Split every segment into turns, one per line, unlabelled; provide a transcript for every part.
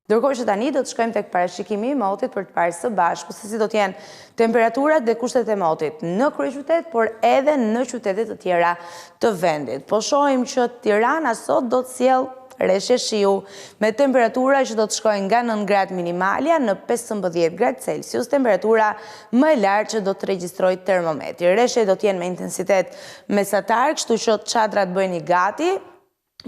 Ndërkohë që tani do të shkojmë tek parashikimi i motit për të parë së bashku se si do të jenë temperaturat dhe kushtet e motit në kryeqytet, por edhe në qytetet të tjera të vendit. Po shohim që Tirana sot do të sjellë rreshtje shiu me temperatura që do të shkojnë nga 9 gradë minimalja në 15 gradë Celsius, temperatura më e lartë që do të regjistrojë termometri. Rreshtjet do të jenë me intensitet mesatar, kështu që çadrat bëheni gati.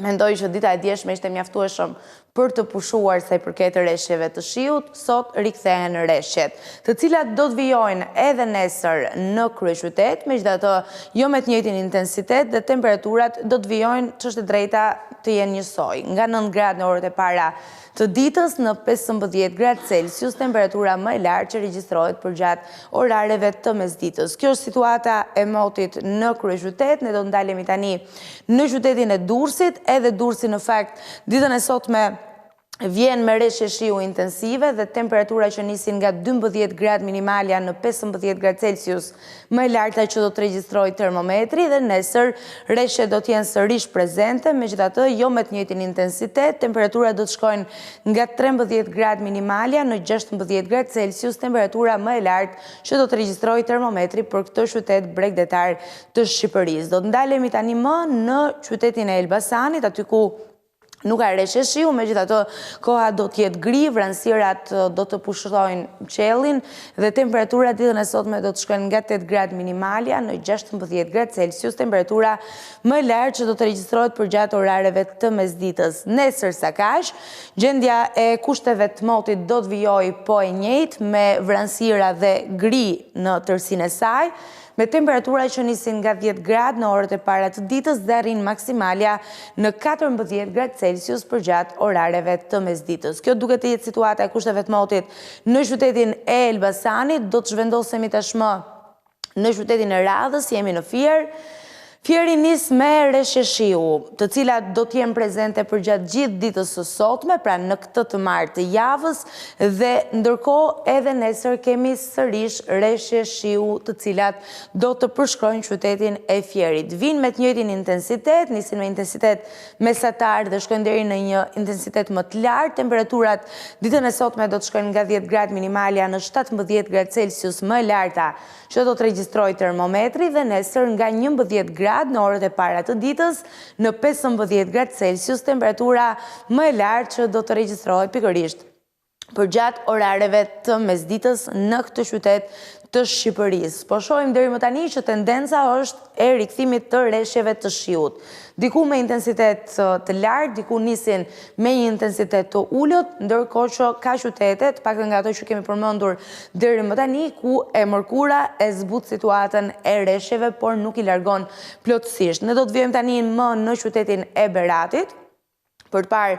Mendoj që dita e djeshme ishte mjaftueshëm për të pushuar sa i përket rreshtjeve të shiut, sot rikthehen rreshtjet, të cilat do të vijojnë edhe nesër në kryeqytet, megjithatë jo me të njëjtin intensitet dhe temperaturat do të vijojnë ç'është e drejta të jenë njësoj. Nga 9 gradë në orët e para të ditës në 15 gradë Celsius, temperatura më e lartë që regjistrohet përgjatë orareve të mesditës. Kjo është situata e motit në kryeqytet. Ne do të ndalemi tani në qytetin e Durrësit, edhe Durrësi në fakt ditën e sotme vjen me rreshtje shiu intensive dhe temperatura që nisin nga 12 gradë minimalja në 15 gradë Celsius, më e larta që do të regjistrojë termometri, dhe nesër rreshtjet do të jenë sërish prezente, megjithatë jo me të njëjtin intensitet, temperaturat do të shkojnë nga 13 gradë minimalja në 16 gradë Celsius, temperatura më e lartë që do të regjistrojë termometri për këtë qytet bregdetar të Shqipërisë. Do të ndalemi tani më në qytetin e Elbasanit, aty ku nuk ka rreshtje shiu, megjithatë koha do të jetë gri, vranësirat do të pushojnë qiellin dhe temperaturat ditën e sotme do të shkojnë nga 8 gradë minimalja në 16 gradë Celsius, temperatura më e lartë që do të regjistrohet përgjatë orareve të mesditës. Nesër sa kaq, gjendja e kushteve të motit do të vijojë po e njëjtë me vranësira dhe gri në tërësinë e saj, me temperatura që nisin nga 10 gradë në orët e para të ditës dhe arrin maksimalja në 14 gradë Celsius përgjatë orareve të mesditës. Kjo duket të jetë situata e kushteve të motit në qytetin e Elbasanit. Do të zhvendosemi tashmë në qytetin e Radhës, jemi në Fier. Fieri nis me rreshtje shiu, të cilat do të jenë prezente përgjatë gjithë ditës së sotme, pra në këtë të martë të javës, dhe ndërkohë edhe nesër kemi sërish rreshtje shiu të cilat do të përshkrojnë qytetin e Fierit. Vinë me të njëjtin intensitet, nisin me intensitet mesatar dhe shkojnë deri në një intensitet më të lartë. Temperaturat ditën e sotme do të shkojnë nga 10 gradë minimalja në 17 gradë Celsius, më e larta që do të regjistrojë termometri, dhe nesër nga 11 gradë në orët e para të ditës në 15 gradë Celsius, temperatura më e lartë që do të regjistrohet pikërisht përgjatë orareve të mesditës në këtë qytet të Shqipërisë. Po shohim deri më tani që tendenca është e rikthimit të rreshtjeve të shiut. Diku me intensitet të lartë, diku nisin me një intensitet të ulët, ndërkohë që ka qytetet, pak nga ato që kemi përmendur deri më tani, ku e mërkura e zbut situatën e rreshtjeve, por nuk i largon plotësisht. Ne do të vijmë tani më në qytetin e Beratit, për të parë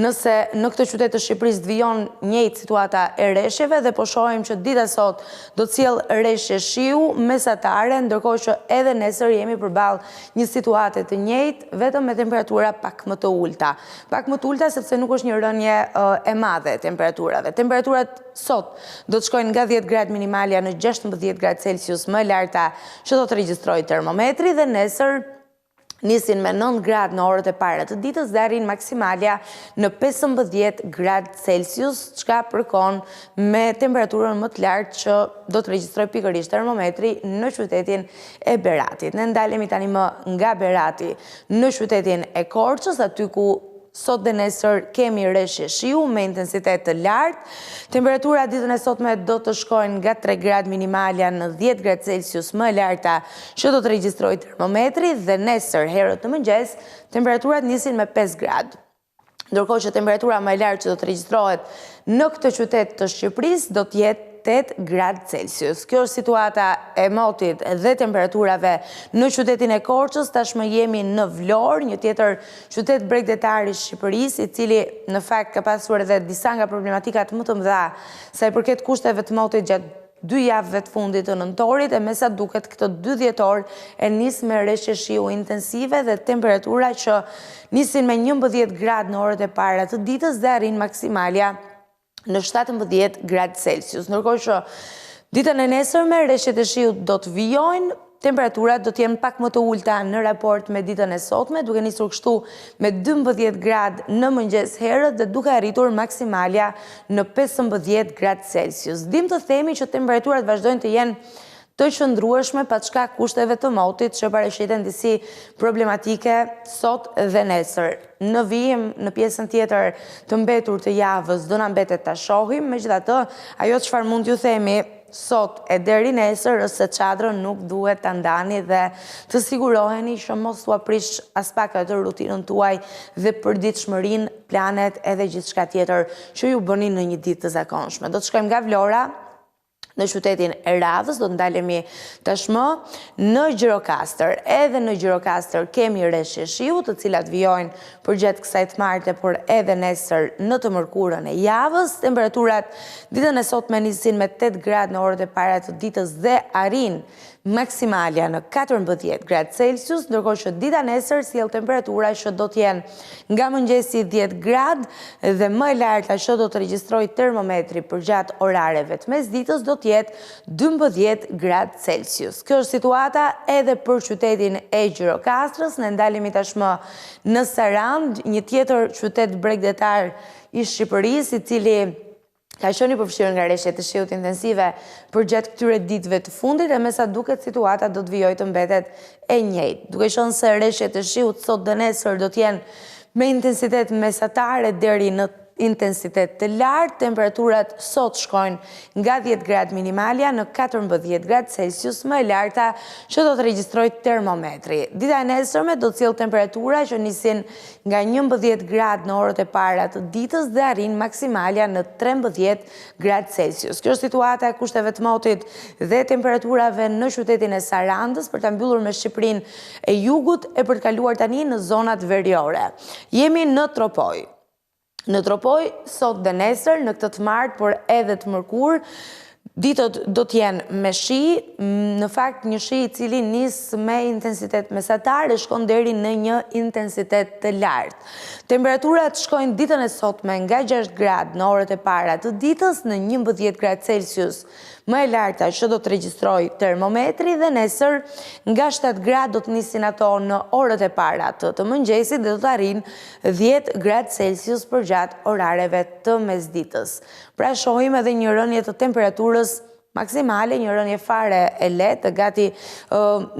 nëse në këtë qytet të Shqipërisë të vijon njëjtë situata e rreshtjeve, dhe po shohim që dita sot do të sjellë rreshtje shiu mesatare, ndërkohë që edhe nesër jemi përballë një situate të njëjtë, vetëm me temperatura pak më të ulta. Pak më të ulta sepse nuk është një rënje e madhe e temperaturave. Temperaturat sot do të shkojnë nga 10 gradë minimalja në 16 gradë Celsius, më e larta që do të regjistrojë termometri, dhe nesër nisin me 9 gradë në orët e para të ditës dhe arrin maksimalja në 15 gradë Celsius, çka përkon me temperaturën më të lartë që do të regjistrojë pikërisht termometri në qytetin e Beratit. Ne ndalemi tani më nga Berati në qytetin e Korçës, aty ku sot dhe nesër kemi rreshtje shiu me intensitet të lartë. Temperatura ditën e sotme do të shkojnë nga 3 gradë minimalja në 10 gradë Celsius, më e larta që do të regjistrojë termometri, dhe nesër herët në mëngjes temperaturat nisin me 5 gradë. Ndërkohë që temperatura më e lartë që do të regjistrohet në këtë qytet të Shqipërisë do të jetë 8 gradë Celsius. Kjo është situata e motit dhe temperaturave në qytetin e Korçës. Tashmë jemi në Vlorë, një tjetër qytet bregdetar i Shqipërisë, i cili në fakt ka pasur edhe disa nga problematikat më të mëdha sa i përket kushteve të motit gjatë 2 javëve të fundit të nëntorit, e me sa duket këtë 2 dhjetor e nis me rreshtje shiu intensive dhe temperatura që nisin me 11 gradë në orët e para të ditës dhe arrin maksimalja në 17 gradë Celsius. Ndërkohë që ditën e nesërme rreshtjet e shiut do të vijojnë, temperaturat do t'jenë pak më të ulta në raport me ditën e sotme, duke nisur kështu me 12 gradë në mëngjes herët dhe duke arritur maksimalja në 15 gradë Celsius. Dim të themi që temperaturat vazhdojnë të jenë të qëndrueshme pa shkak kushteve të motit që paraqiten disi problematike sot dhe nesër. Në vijim në pjesën tjetër të mbetur të javës do na mbetet ta shohim, megjithatë ajo çfarë mund t'ju themi sot e deri nesër është se çadrën nuk duhet ta ndani dhe të siguroheni që mos t'u aprish as pak atë rutinën tuaj dhe përditshmërinë, planet edhe gjithçka tjetër që ju bëni në një ditë të zakonshme. Do të shkojmë nga Vlora në qytetin e Radhës, do të ndalemi tashmë në Gjirokastër. Edhe në Gjirokastër kemi rreshje shiu, të cilat vijojnë përgjatë kësaj të marte, por edhe nesër në të mërkurën e javës. Temperaturat ditën e sotme nisin me 8 gradë në orët e para të ditës dhe arrin maksimalja në 14 gradë Celsius, ndërkohë që dita nesër sjell temperatura që do të jenë nga mëngjesi 10 gradë dhe më e larta që do të regjistrojë termometri përgjatë orareve të mesditës do të jetë 12 gradë Celsius. Kjo është situata edhe për qytetin e Gjirokastrës. Ne ndalemi tashmë në Sarand, një tjetër qytet bregdetar i Shqipërisë, i cili ka qenë i përfshirë nga rreshje të shiut intensive përgjatë këtyre ditëve të fundit e me sa duket situata do të vijojë të mbetet e njëjtë. Duke qenë se rreshjet e shiut sot dhe nesër do të jenë me intensitet mesatare deri në intensitet të lartë, temperaturat sot shkojnë nga 10 gradë minimalja në 14 gradë Celsius, më e larta që do të regjistrojë termometri. Dita e nesërme do të sjellë temperatura që nisin nga 11 gradë në orët e para të ditës dhe arrin maksimalja në 13 gradë Celsius. Kjo është situata e kushteve të motit dhe temperaturave në qytetin e Sarandës për ta mbyllur me Shqipërinë e Jugut e për të kaluar tani në zonat veriore. Jemi në Tropoj. Në Tropoj, sot dhe nesër, në këtë të martë, por edhe të mërkur, ditët do t'jenë me shi, në fakt një shi i cili nisë me intensitet mesatar e shkon deri në një intensitet të lartë. Temperaturat shkojnë ditën e sotme nga 6 gradë në orët e para të ditës në 11 gradë Celsius, më e larta që do të regjistrojë termometri dhe nesër nga 7 gradë do të nisin ato në orët e para të mëngjesit dhe do të arrin 10 gradë Celsius përgjatë orareve të mesditës. Pra shohim edhe një rënje të temperaturës maksimale, një rënje fare e lehtë, gati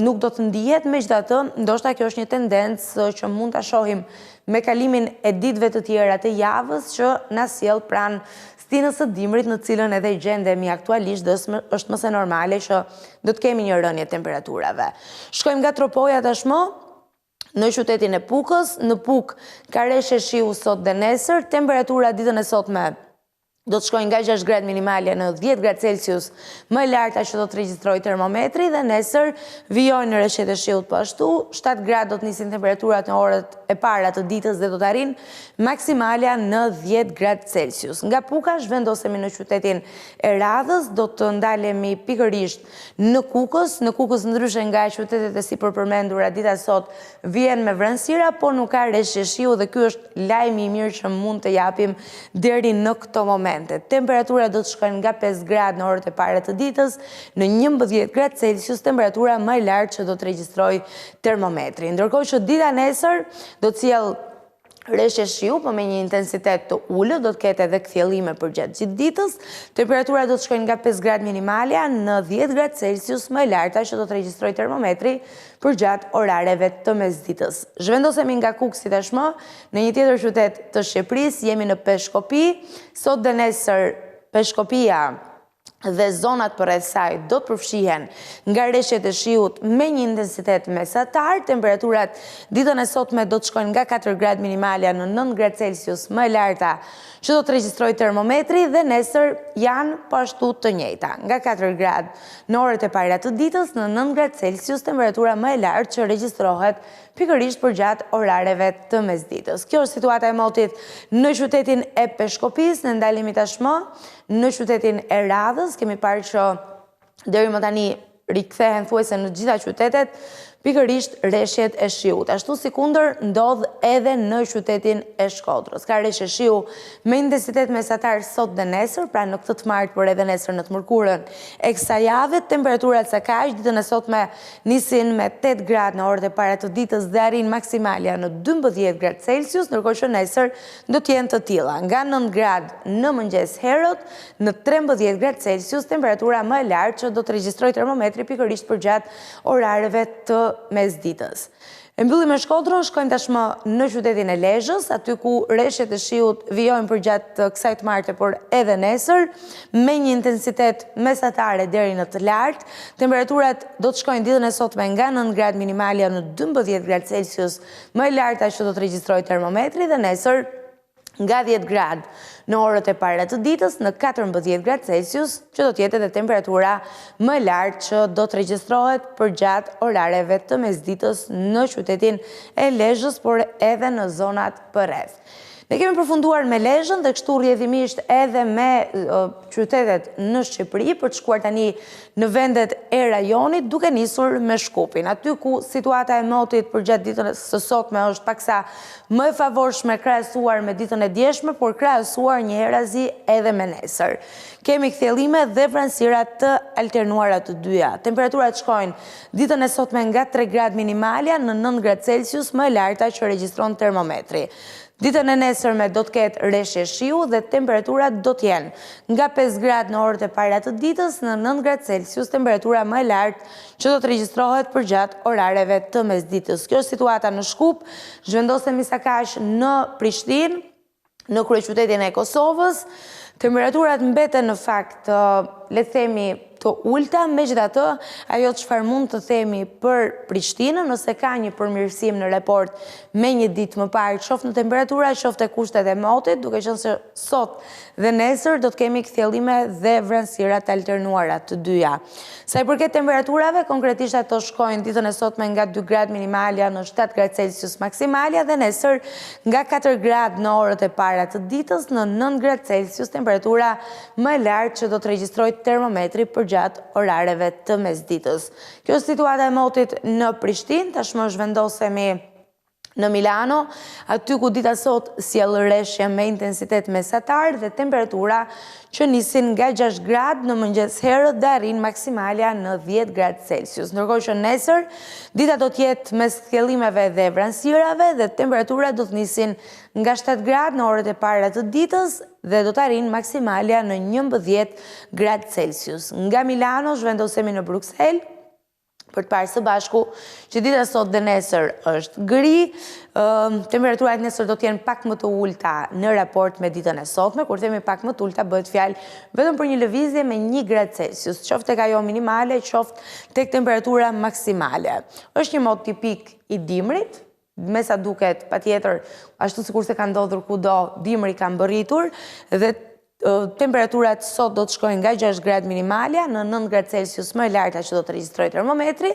nuk do të ndihet, megjithatë ndoshta kjo është një tendencë që mund ta shohim me kalimin e ditëve të tjera të javës që na sjell pranë stinës së dimrit në cilën edhe gjendemi aktualisht dhe është mëse normale që do të kemi një rënje temperaturave. Shkojmë nga Tropoja tashmë në qytetin e Pukës. Në Pukë ka rreshje shiu sot dhe nesër, temperatura ditën e sotme do të shkojnë nga 6 gradë minimalja në 10 gradë Celsius, më e larta që do të regjistrojë termometri dhe nesër vijojnë në rreshjet e shiut po ashtu, 7 gradë do të nisin temperaturat në orët e para të ditës dhe do të arrin maksimalja në 10 gradë Celsius. Nga Puka zhvendosemi në qytetin e Radhës, do të ndalemi pikërisht në Kukës ndryshe nga qytetet e sipër përmendura dita sot vjen me vranësira, por nuk ka rreshje shiu dhe ky është lajmi i mirë që mund të japim deri në këtë moment. Temperatura do të shkojnë nga 5 gradë në orët e para të ditës në 11 gradë Celsius, temperatura më e lartë që do të regjistrojë termometri. Ndërkohë që dita nesër do të sjellë rreshje shiu, po me një intensitet të ulët, do të ketë edhe kthjellime përgjatë gjithë ditës. Temperatura do të shkojnë nga 5 gradë minimalja në 10 gradë Celsius, më e larta që do të regjistrojë termometri përgjatë orareve të mesditës. Zhvendosemi nga Kuksi tashmë në një tjetër qytet të Shqipërisë, jemi në Peshkopi. Sot dhe nesër Peshkopia dhe zonat përreth saj do të përfshihen nga rreshjet e shiut me një intensitet mesatar. Temperaturat ditën e sotme do të shkojnë nga 4 gradë minimalja në 9 gradë Celsius, më e larta që do të regjistrojë termometri dhe nesër janë po ashtu të njëjta. Nga 4 gradë në orët e para të ditës në 9 gradë Celsius, temperatura më e lartë që regjistrohet pikërisht përgjatë orareve të mesditës. Kjo është situata e motit në qytetin e Peshkopisë. Ne ndalemi tashmë në qytetin e Radhës. Kemi parë që deri më tani rikthehen thuajse në gjitha qytetet pikërisht rreshjet e shiut. Ashtu si kundër ndodh edhe në qytetin e Shkodrës. Ka rreshje shiu me intensitet mesatar sot dhe nesër, pra në këtë të martë, por edhe nesër në të mërkurën e kësaj jave. Temperaturat sa kaq ditën e sotme nisin me 8 gradë në orët e para të ditës dhe arrin maksimalja në 12 gradë Celsius, ndërkohë që nesër do të jenë të tilla. Nga 9 gradë në mëngjes herët, në 13 gradë Celsius, temperatura më e lartë që do të regjistrojë termometri pikërisht përgjatë orareve të mesditës. E mbyllim me Shkodrën, shkojmë tashmë në qytetin e Lezhës, aty ku rreshjet e shiut vijojnë përgjatë kësaj të martë, por edhe nesër, me një intensitet mesatare deri në të lartë. Temperaturat do të shkojnë ditën e sotme nga 9 gradë minimalja në 12 gradë Celsius, më e larta që do të regjistrojë termometri, dhe nesër nga 10 gradë në orët e para të ditës në 14 gradë Celsius, që do të jetë edhe temperatura më e lartë që do të regjistrohet përgjatë orareve të mesditës në qytetin e Lezhës, por edhe në zonat përreth. Ne kemi përfunduar me Lezhën dhe kështu rrjedhimisht edhe me qytetet në Shqipëri për të shkuar tani në vendet e rajonit, duke nisur me Shkupin. Aty ku situata e motit përgjatë ditën së sotme është paksa më e favorshme krahasuar me ditën e djeshme, por krahasuar njëherëzi edhe me nesër. Kemi kthjellime dhe vranësira të alternuara të dyja. Temperaturat shkojnë ditën e sotme nga 3 gradë minimalja në 9 gradë Celsius, më e larta që regjistron termometri. Ditën e nesërme do të ketë rreshje shiu dhe temperaturat do të jenë nga 5 gradë në orët e para të ditës në 9 gradë Celsius, temperatura më e lartë që do të regjistrohet përgjatë orareve të mesditës. Kjo është situata në Shkup, zhvendosemi sa kaq në Prishtinë, në kryeqytetin e Kosovës. Temperaturat mbeten në fakt, le të themi, të ulta, megjithatë, ajo çfarë mund të themi për Prishtinën, nëse ka një përmirësim në raport me një ditë më parë, qoftë në temperatura, qoftë e kushtet e motit, duke qenë se sot dhe nesër do të kemi kthjellime dhe vranësira të alternuara të dyja. Sa i përket temperaturave, konkretisht ato shkojnë ditën e sotme nga 2 gradë minimalja në 7 gradë Celsius maksimalja dhe nesër nga 4 gradë në orët e para të ditës në 9 gradë Celsius, temperatura më e lartë që do të regjistrojë termometri përgjatë orareve të mesditës. Kjo është situata e motit në Prishtinë, tashmë zhvendosemi në Milano, aty ku dita sot sjell rreshje me intensitet mesatar dhe temperatura që nisin nga 6 gradë në mëngjes herët dhe arrin maksimalja në 10 gradë Celsius. Ndërkohë që nesër, dita do të jetë mes kthjellimeve dhe vranësirave dhe temperatura do të nisin nga 7 gradë në orët e para të ditës dhe do të arrin maksimalja në 11 gradë Celsius. Nga Milano zhvendosemi në Bruksel, për të parë së bashku që dita sot dhe nesër është gri, temperaturat nesër do të jenë pak më të ulta në raport me ditën e sotme, kur themi pak më të ulta bëhet fjalë vetëm për një lëvizje me 1 gradë Celsius, qoftë tek ajo minimale, qoftë tek temperatura maksimale. Është një mod tipik i dimrit, me sa duket, patjetër, ashtu sikur se ka ndodhur kudo, dimri ka mbërritur dhe temperaturat sot do të shkojnë nga 6 gradë minimalja në 9 gradë Celsius, më e larta që do të regjistrojë termometri,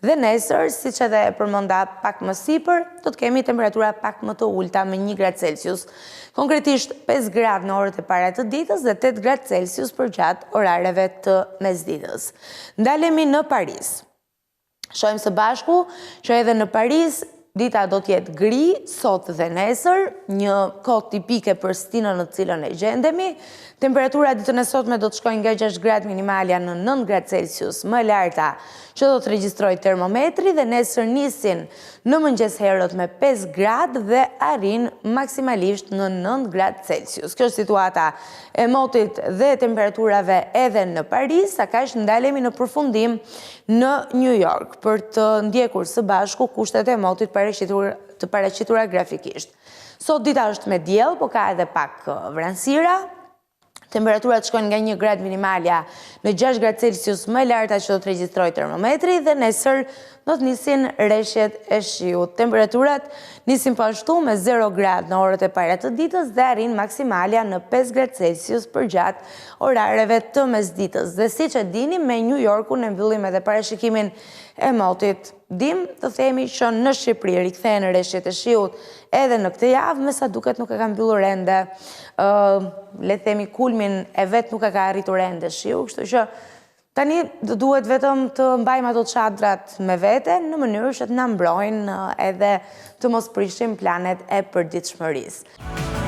dhe nesër, siç edhe përmenda pak më sipër, do të kemi temperatura pak më të ulta me 1 gradë Celsius. Konkretisht 5 gradë në orët e para të ditës dhe 8 gradë Celsius përgjatë orareve të mesditës. Ndalemi në Paris. Shohim së bashku që edhe në Paris dita do të jetë gri, sot dhe nesër, një kohë tipike për stinën në cilën e gjendemi. Temperatura ditën e sotme do të shkojnë nga 6 gradë minimalja në 9 gradë Celsius, më e larta që do të regjistrojë termometri dhe nesër nisin në mëngjes herët me 5 gradë dhe arrin maksimalisht në 9 gradë Celsius. Kjo është situata e motit dhe temperaturave edhe në Paris, sa kaq ndalemi në përfundim në New York për të ndjekur së bashku kushtet e motit të paraqitura grafikisht. Sot dita është me diell, po ka edhe pak vranësira. Temperaturat shkojnë nga 1 gradë minimalja në 6 gradë Celsius, më e larta që do të regjistrojë termometri dhe nesër do të nisin rreshjet e shiut. Temperaturat nisin po ashtu me 0 gradë në orët e para të ditës dhe arrin maksimalja në 5 gradë Celsius përgjatë orareve të mesditës. Dhe siç e dini, me New Yorkun e mbyllim edhe parashikimin e motit. Dim të themi që në Shqipëri rikthehen rreshjet e shiut edhe në këtë javë, me sa duket nuk e ka mbyllur ende, le të themi kulmin e vet nuk e ka arritur ende shiu, kështu që Tani duhet vetëm të mbajmë ato çadrat me vete në mënyrë që të na mbrojnë edhe të mos prishim planet e përditshmërisë.